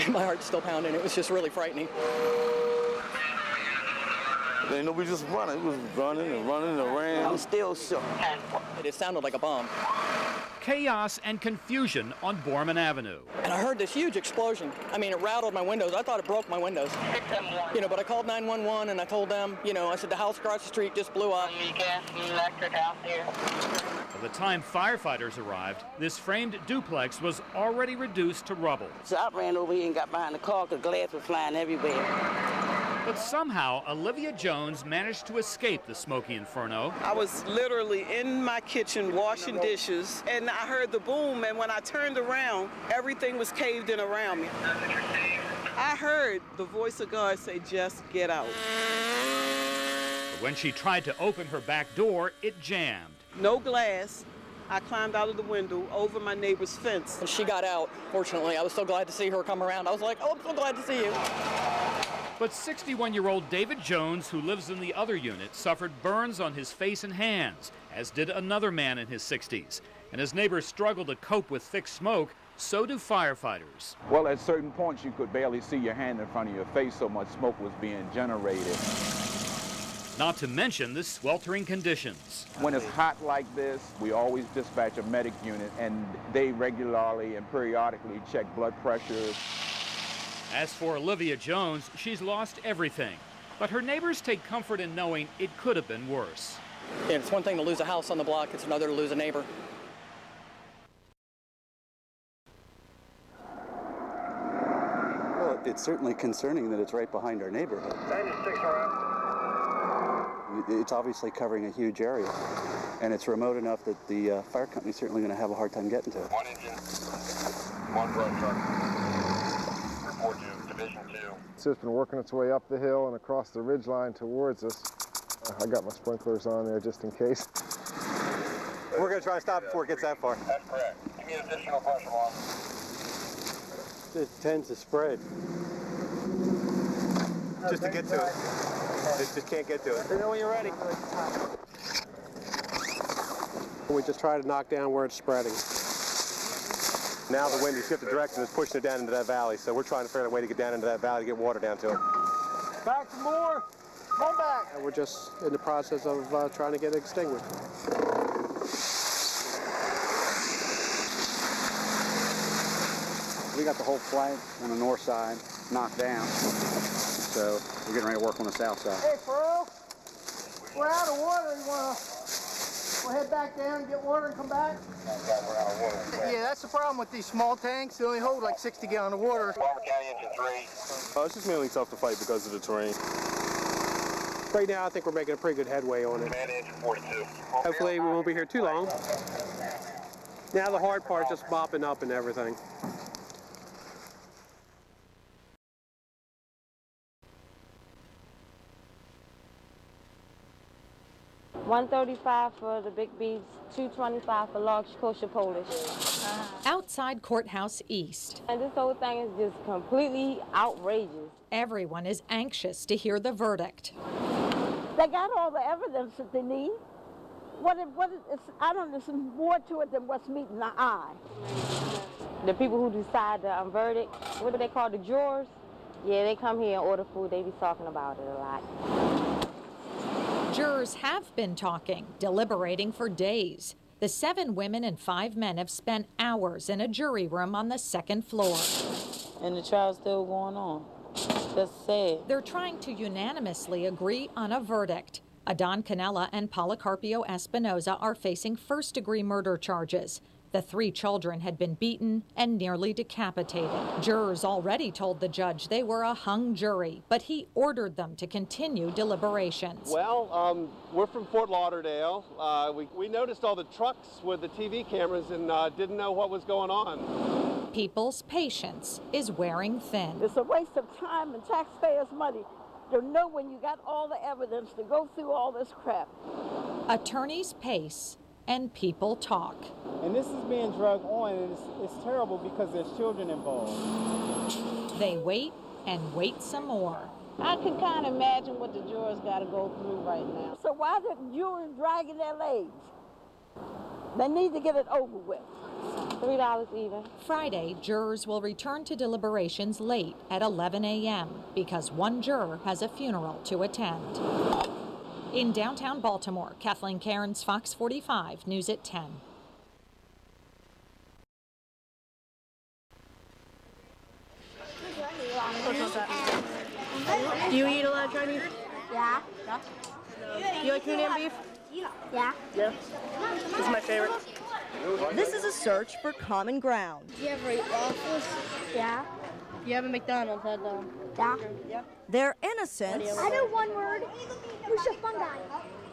My heart's still pounding. It was just really frightening. They know we just running. We was running and running around. I'm still shook. It sounded like a bomb. Chaos and confusion on Borman Avenue. And I heard this huge explosion. I mean, it rattled my windows. I thought it broke my windows. But I called 911 and I told them, I said the house across the street just blew up. Electric out here. By the time firefighters arrived, this framed duplex was already reduced to rubble. So I ran over here and got behind the car because glass was flying everywhere. But somehow, Olivia Jones managed to escape the smoky inferno. I was literally in my kitchen washing dishes, and I heard the boom, and when I turned around, everything was caved in around me. I heard the voice of God say, just get out. But when she tried to open her back door, it jammed. No glass. I climbed out of the window over my neighbor's fence. And she got out, fortunately. I was so glad to see her come around. I was like, I'm so glad to see you. But 61-year-old David Jones, who lives in the other unit, suffered burns on his face and hands, as did another man in his 60s. And as neighbors struggle to cope with thick smoke, so do firefighters. Well, at certain points, you could barely see your hand in front of your face, so much smoke was being generated. Not to mention the sweltering conditions. When it's hot like this, we always dispatch a medic unit, and they regularly and periodically check blood pressure. As for Olivia Jones, she's lost everything. But her neighbors take comfort in knowing it could have been worse. Yeah, it's one thing to lose a house on the block, it's another to lose a neighbor. Well, it's certainly concerning that it's right behind our neighborhood. 96 around. It's obviously covering a huge area, and it's remote enough that the fire company's certainly going to have a hard time getting to it. One engine, one brush truck. Report to Division 2. It's just been working its way up the hill and across the ridge line towards us. I got my sprinklers on there just in case. We're going to try to stop it before it gets that far. That's correct. Give me an additional brush alarm. It tends to spread. Just to get to it. It just can't get to it. You know when you're ready. We just try to knock down where it's spreading. Now the wind, you shift the direction, is pushing it down into that valley. So we're trying to figure out a way to get down into that valley to get water down to it. Back for more. Come back. And we're just in the process of trying to get it extinguished. We got the whole flank on the north side knocked down, so we're getting ready to work on the south side. Hey, Pearl, we're out of water. You want to head back down and get water and come back? We're out of water. Yeah, that's the problem with these small tanks. They only hold like 60 gallons of water. Palmer County Engine 3. It's just mainly tough to fight because of the terrain. Right now, I think we're making a pretty good headway on it. Command Engine 42. Hopefully, we won't be here too long. Now the hard part, just mopping up and everything. $135 for the big beads, $225 for large kosher Polish. Outside Courthouse East. And this whole thing is just completely outrageous. Everyone is anxious to hear the verdict. They got all the evidence that they need. I don't know, there's more to it than what's meeting the eye. The people who decide the verdict, what do they call the jurors? Yeah, they come here and order food. They be talking about it a lot. Jurors have been talking, deliberating for days. The 7 women and 5 men have spent hours in a jury room on the 2nd floor. And the trial's still going on. That's sad. They're trying to unanimously agree on a verdict. Adon Canella and Policarpio Espinoza are facing first-degree murder charges. The 3 children had been beaten and nearly decapitated. Jurors already told the judge they were a hung jury, but he ordered them to continue deliberations. Well, we're from Fort Lauderdale. We noticed all the trucks with the TV cameras and didn't know what was going on. People's patience is wearing thin. It's a waste of time and taxpayers' money to know when you got all the evidence to go through all this crap. Attorneys pace and people talk. And this is being dragged on, and it's terrible because there's children involved. They wait and wait some more. I can kind of imagine what the jurors got to go through right now. So why the jurors dragging their legs? They need to get it over with. $3 even. Friday, jurors will return to deliberations late at 11 a.m. because one juror has a funeral to attend. In downtown Baltimore, Kathleen Cairns, Fox 45, News at 10. Do you eat a lot of Chinese? Yeah. Do you like tuna and beef? Yeah. Yeah. This is my favorite. This is a search for common ground. Do you ever eat waffles? Yeah. You have a McDonald's at Yeah. Their innocence I know one word. Who's a fungi?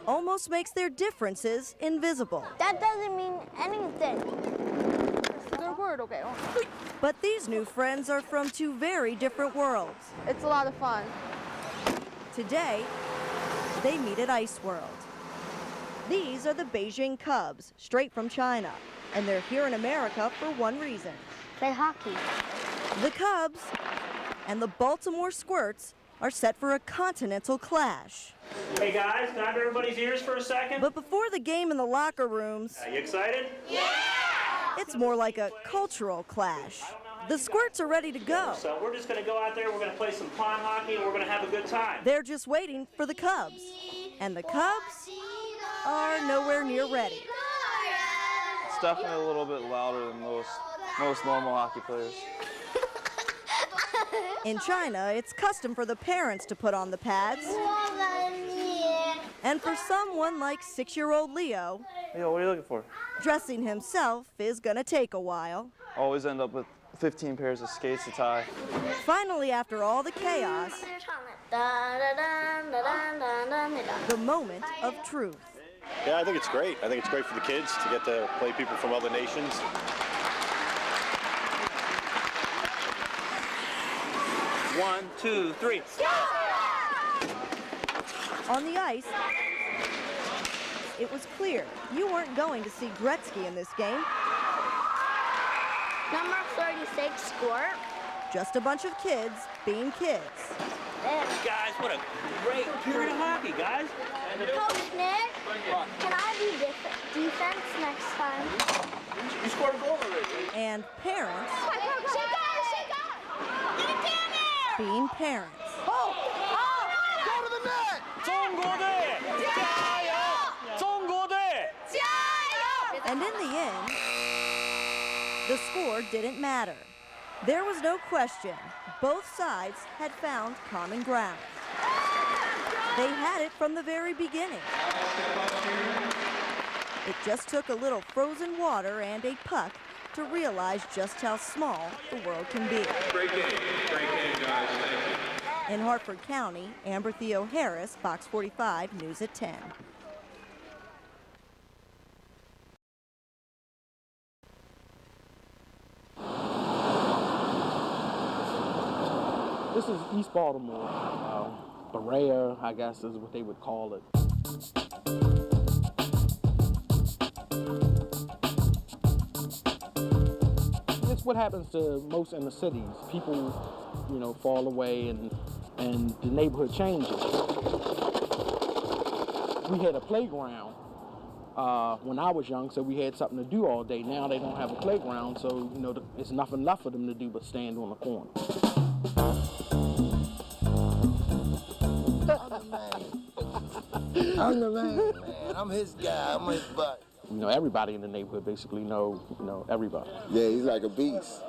almost makes their differences invisible. That doesn't mean anything. It's a good word, okay. But these new friends are from two very different worlds. It's a lot of fun. Today, they meet at Ice World. These are the Beijing Cubs, straight from China, and they're here in America for one reason. Play hockey. The Cubs and the Baltimore Squirts are set for a continental clash. Hey guys, can I have everybody's ears for a second? But before the game in the locker rooms, You excited? Yeah! it's more like a cultural clash. The Squirts are ready to go. So we're just going to go out there, we're going to play some pond hockey, and we're going to have a good time. They're just waiting for the Cubs. And the Cubs are nowhere near ready. It's definitely a little bit louder than most normal hockey players. In China, it's custom for the parents to put on the pads. And for someone like 6-year-old Leo, Yo, what are you looking for? dressing himself is gonna take a while. Always end up with 15 pairs of skates to tie. Finally, after all the chaos, the moment of truth. Yeah, I think it's great. I think it's great for the kids to get to play people from other nations. One, two, three. On the ice, it was clear you weren't going to see Gretzky in this game. Number 36, squirt. Just a bunch of kids being kids. Guys, what a great period of hockey, guys. Coach Nick, can I do defense next time? You scored a goal already. And parents being parents. Go to the net! 中国队加油！中国队加油！ And in the end, the score didn't matter. There was no question. Both sides had found common ground. They had it from the very beginning. It just took a little frozen water and a puck to realize just how small the world can be. Great game, guys. Thank you. In Hartford County, Amber Theo Harris, Fox 45, News at 10. This is East Baltimore. Berea, I guess, is what they would call it. It's what happens to most inner cities. People, fall away and the neighborhood changes. We had a playground when I was young, so we had something to do all day. Now they don't have a playground, so, it's nothing left for them to do but stand on the corner. I'm the man. I'm his guy. I'm his butt. Everybody in the neighborhood basically know everybody. Yeah, he's like a beast.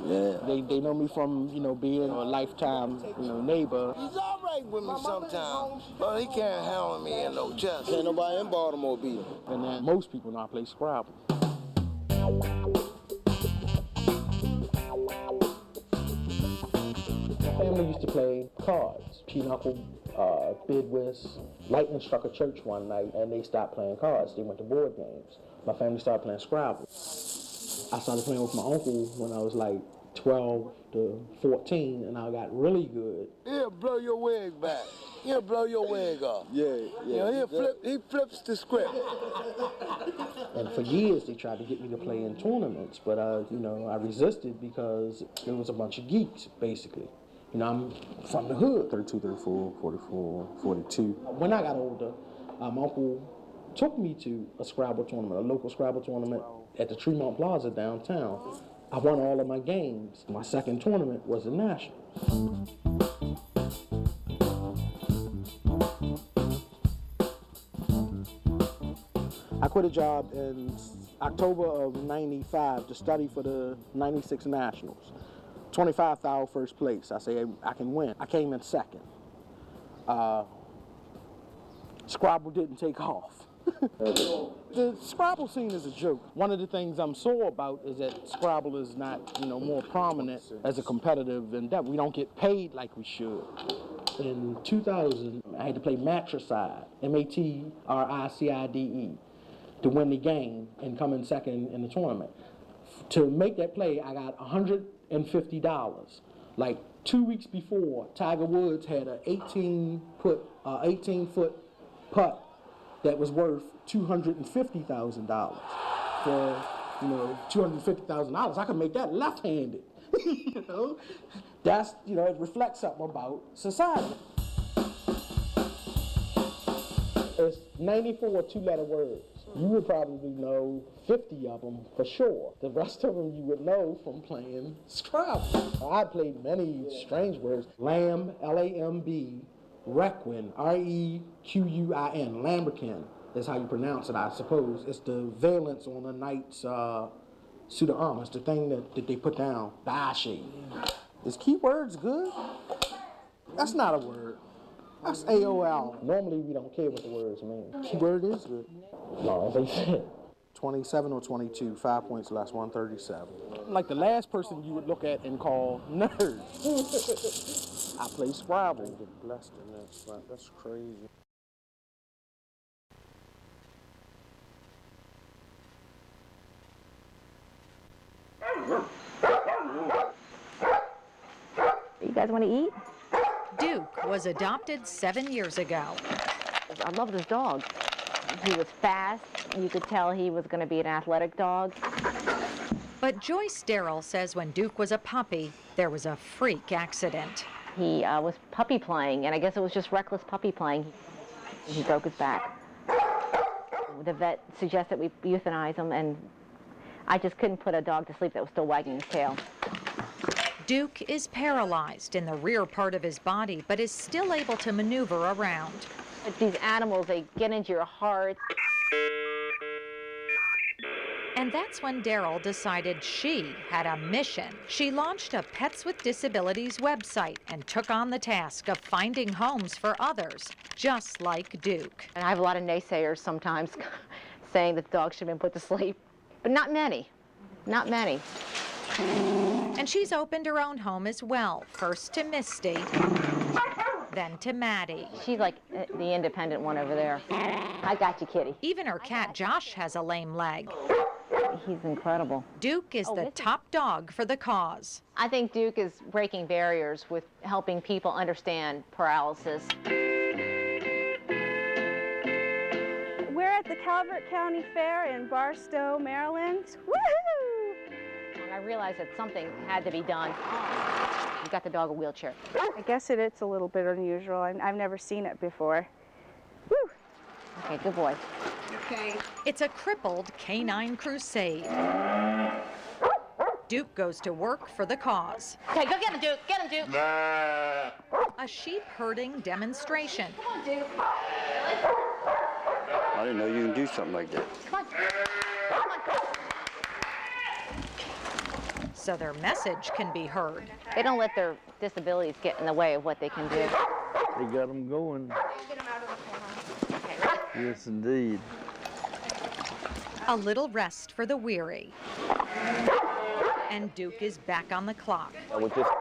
Yeah. They know me from, being a lifetime, neighbor. He's all right with me sometimes, but he can't handle me in no chest. Can't nobody in Baltimore beat him. And then most people know I play Scrabble. My family used to play cards, pinochle, bid whist. Lightning struck a church one night and they stopped playing cards. They went to board games. My family started playing Scrabble. I started playing with my uncle when I was like 12 to 14 and I got really good. He'll blow your wig back. He'll blow your wig off. Yeah. He flips the script. And for years they tried to get me to play in tournaments, but I resisted because there was a bunch of geeks, basically. I'm from the hood. 32, 34, 44, 42. When I got older, my uncle took me to a Scrabble tournament, a local Scrabble tournament at the Tremont Plaza downtown. I won all of my games. My second tournament was a national. I quit a job in October of '95 to study for the '96 Nationals. 25,000 first place. I say I can win. I came in second. Scrabble didn't take off. The Scrabble scene is a joke. One of the things I'm sore about is that Scrabble is not, more prominent as a competitive endeavor. We don't get paid like we should. In 2000, I had to play matricide, MATRICIDE, to win the game and come in second in the tournament. To make that play, I got $150. Like 2 weeks before, Tiger Woods had an 18-foot putt that was worth $250,000. For, $250,000, I could make that left-handed. That's, it reflects something about society. It's 94 two-letter words. You would probably know 50 of them for sure. The rest of them you would know from playing Scrabble. I played many strange words. Lamb, L-A-M-B, Requin, R-E-Q-U-I-N, Lambrequin is how you pronounce it, I suppose. It's the valence on a knight's suit of armor. It's the thing that they put down, the eye shade. Is keywords good? That's not a word. That's AOL. Normally we don't care what the words mean. Keyword is good. No, they said 27 or 22, 5 points less, 137. Like the last person you would look at and call nerd. I play Scrabble. Get blessed in this. That's crazy. You guys want to eat? Duke was adopted 7 years ago. I love this dog. He was fast. You could tell he was going to be an athletic dog. But Joyce Darrell says when Duke was a puppy, there was a freak accident. He was puppy playing, and I guess it was just reckless puppy playing. He broke his back. The vet suggested we euthanize him, and I just couldn't put a dog to sleep that was still wagging his tail. Duke is paralyzed in the rear part of his body, but is still able to maneuver around. But these animals, they get into your heart. And that's when Darrell decided she had a mission. She launched a Pets with Disabilities website and took on the task of finding homes for others, just like Duke. And I have a lot of naysayers sometimes saying that dogs should have been put to sleep, but not many, not many. And she's opened her own home as well, first to Misty, then to Maddie. She's like the independent one over there. I got you, kitty. Even her cat Josh has a lame leg. He's incredible. Duke is the top dog for the cause. I think Duke is breaking barriers with helping people understand paralysis. We're at the Calvert County Fair in Barstow, Maryland. Woohoo! And I realized that something had to be done. You got the dog a wheelchair. I guess it's a little bit unusual. I've never seen it before. Woo! Okay, good boy. Okay. It's a crippled canine crusade. Duke goes to work for the cause. Okay, go get him, Duke. Get him, Duke. A sheep herding demonstration. Come on, Duke. I didn't know you can do something like that. Come on. Come on. So their message can be heard. They don't let their disabilities get in the way of what they can do. They got them going. Get him out of the corner. Okay. Yes, indeed. A little rest for the weary. And Duke is back on the clock. With just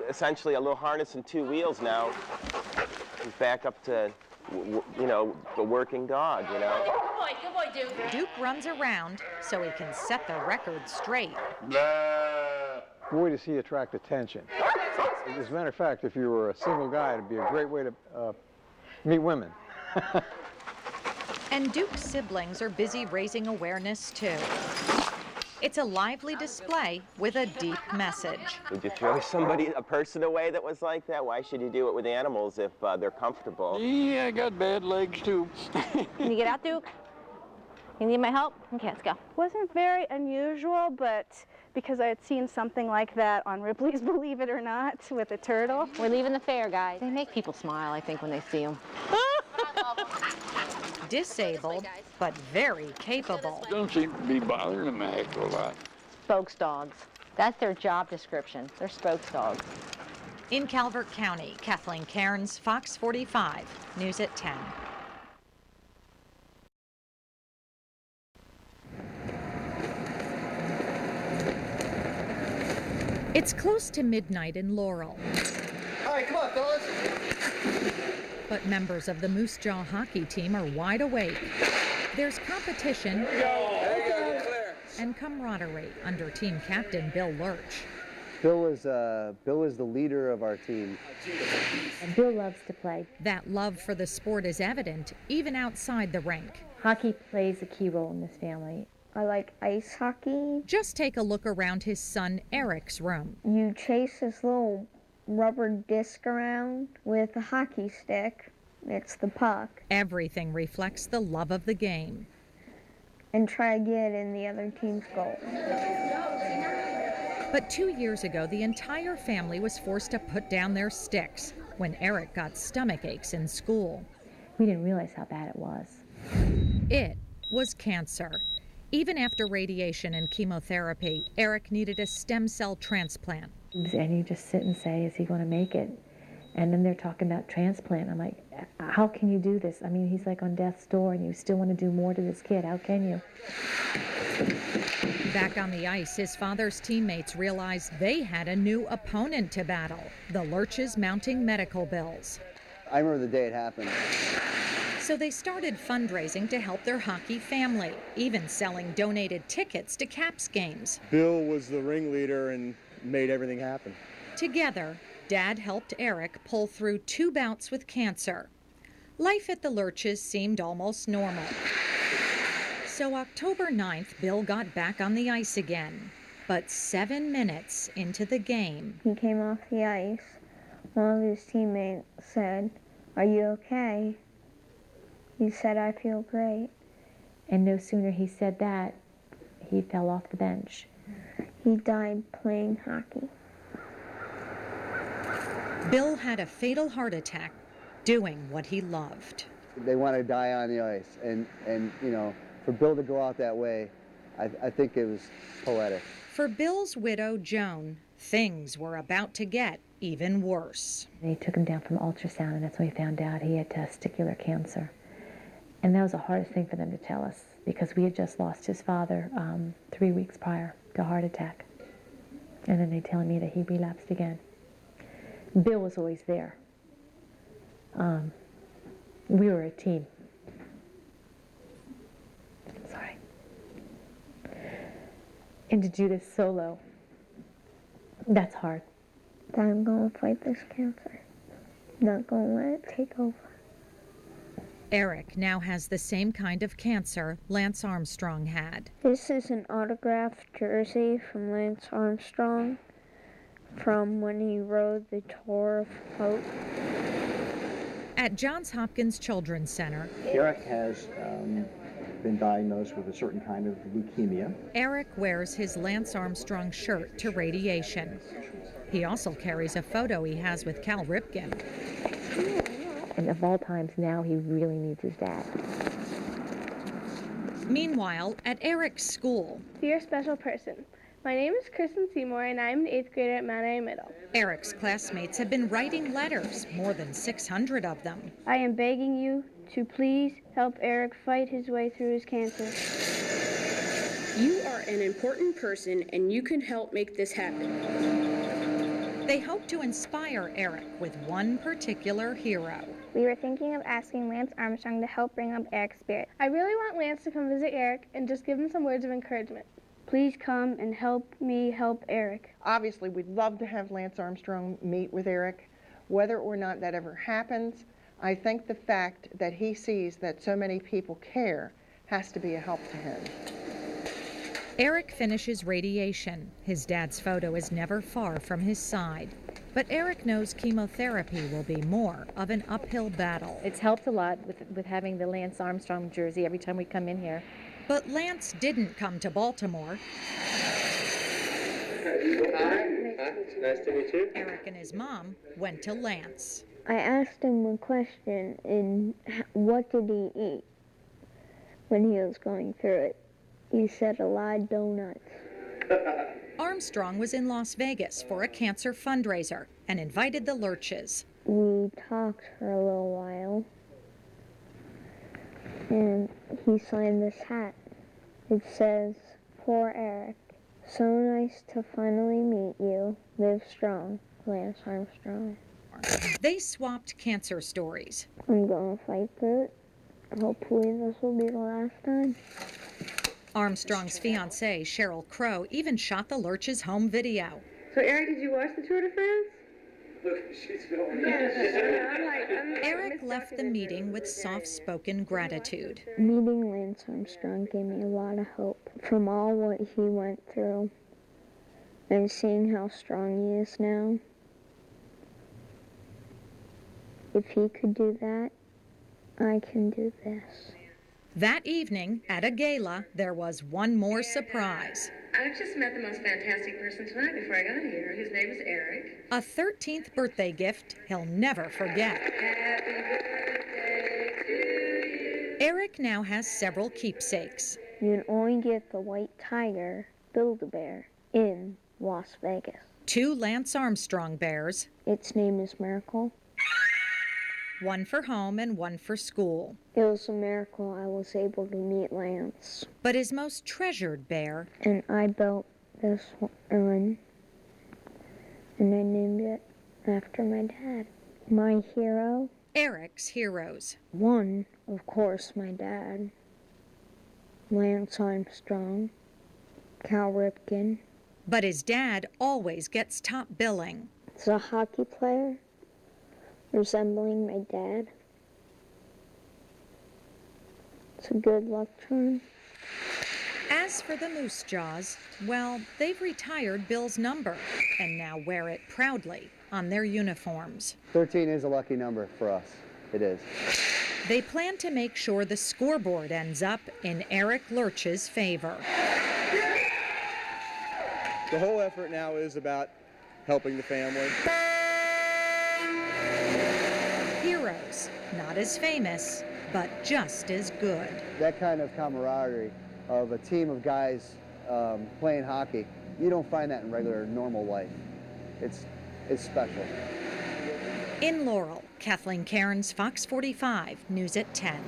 essentially a little harness and two wheels now, he's back up to, the working dog, Good boy, Duke. Duke runs around so he can set the record straight. Boy, does he attract attention. As a matter of fact, if you were a single guy, it'd be a great way to meet women. And Duke's siblings are busy raising awareness, too. It's a lively display with a deep message. Would you throw a person away that was like that? Why should you do it with animals if they're comfortable? Yeah, I got bad legs, too. Can you get out, Duke? You need my help? Okay, let's go. Wasn't very unusual, but because I had seen something like that on Ripley's Believe It or Not with a turtle. We're leaving the fair, guys. They make people smile, I think, when they see them. Disabled, but very capable. Don't seem to be bothering them a heck of a lot. Spokes dogs. That's their job description. They're spokes dogs. In Calvert County, Kathleen Cairns, Fox 45, News at 10. It's close to midnight in Laurel. All right, come on, fellas. But members of the Moose Jaw hockey team are wide awake. There's competition and camaraderie under team captain Bill Lurch. Bill is the leader of our team. And Bill loves to play. That love for the sport is evident even outside the rink. Hockey plays a key role in this family. I like ice hockey. Just take a look around his son Eric's room. You chase this little rubber disc around with a hockey stick. It's the puck. Everything reflects the love of the game. And try to get in the other team's goal. But 2 years ago, the entire family was forced to put down their sticks when Eric got stomach aches in school. We didn't realize how bad it was. It was cancer. Even after radiation and chemotherapy, Eric needed a stem cell transplant. And you just sit and say, is he going to make it? And then they're talking about transplant. I'm like, how can you do this? I mean, he's like on death's door and you still want to do more to this kid. How can you? Back on the ice, his father's teammates realized they had a new opponent to battle, the Lurches' mounting medical bills. I remember the day it happened. So they started fundraising to help their hockey family, even selling donated tickets to Caps games. Bill was the ringleader and made everything happen. Together, Dad helped Eric pull through 2 bouts with cancer. Life at the Lurches seemed almost normal. So October 9th, Bill got back on the ice again. But 7 minutes into the game, he came off the ice. One of his teammates said, "Are you okay?" He said, "I feel great." And no sooner he said that, he fell off the bench. He died playing hockey. Bill had a fatal heart attack doing what he loved. They want to die on the ice, and you know, for Bill to go out that way, I think it was poetic. For Bill's widow, Joan, things were about to get even worse. They took him down from ultrasound, and that's when we found out he had testicular cancer. And that was the hardest thing for them to tell us, because we had just lost his father 3 weeks prior to a heart attack. And then they telling me that he relapsed again. Bill was always there. We were a team. Sorry. And to do this solo, that's hard. I'm going to fight this cancer. Not going to let it take over. Eric now has the same kind of cancer Lance Armstrong had. This is an autographed jersey from Lance Armstrong from when he rode the Tour of Hope. At Johns Hopkins Children's Center, Eric has been diagnosed with a certain kind of leukemia. Eric wears his Lance Armstrong shirt to radiation. He also carries a photo he has with Cal Ripken. And of all times, now he really needs his dad. Meanwhile, at Eric's school, Dear special person, my name is Kristen Seymour and I'm an 8th grader at Mount Airy Middle. Eric's classmates have been writing letters, more than 600 of them. I am begging you to please help Eric fight his way through his cancer. You are an important person and you can help make this happen. They hope to inspire Eric with one particular hero. We were thinking of asking Lance Armstrong to help bring up Eric's spirit. I really want Lance to come visit Eric and just give him some words of encouragement. Please come and help me help Eric. Obviously, we'd love to have Lance Armstrong meet with Eric. Whether or not that ever happens, I think the fact that he sees that so many people care has to be a help to him. Eric finishes radiation. His dad's photo is never far from his side. But Eric knows chemotherapy will be more of an uphill battle. It's helped a lot with having the Lance Armstrong jersey every time we come in here. But Lance didn't come to Baltimore. Nice to meet you. Eric and his mom went to Lance. I asked him a question, and what did he eat when he was going through it? He said a lot of donuts. Armstrong was in Las Vegas for a cancer fundraiser and invited the Lurches. We talked for a little while, and he signed this hat. It says, "Poor Eric, so nice to finally meet you. Live strong, Lance Armstrong." They swapped cancer stories. I'm gonna fight through it. Hopefully this will be the last time. Armstrong's fiancée, Cheryl Crow, even shot the Lurches' home video. So, Eric, did you watch the Tour de France? Look, she's filming. Eric left the meeting with soft-spoken gratitude. Meeting Lance Armstrong gave me a lot of hope from all what he went through and seeing how strong he is now. If he could do that, I can do this. That evening, at a gala, there was one more surprise. I've just met the most fantastic person tonight before I got here. His name is Eric. A 13th birthday gift he'll never forget. Happy birthday to you. Eric now has several keepsakes. You can only get the white tiger, Build-A-Bear, in Las Vegas. 2 Lance Armstrong bears. Its name is Miracle. 1 for home and 1 for school. It was a miracle I was able to meet Lance. But his most treasured bear. And I built this one, and I named it after my dad. My hero? Eric's heroes. 1, of course, my dad. Lance Armstrong. Cal Ripken. But his dad always gets top billing. He's a hockey player, resembling my dad. It's a good luck charm. As for the Moose Jaws, well, they've retired Bill's number and now wear it proudly on their uniforms. 13 is a lucky number for us. It is. They plan to make sure the scoreboard ends up in Eric Lurch's favor. The whole effort now is about helping the family. Heroes, not as famous, but just as good. That kind of camaraderie of a team of guys playing hockey, you don't find that in regular, normal life. It's special. In Laurel, Kathleen Cairns, Fox 45, News at 10.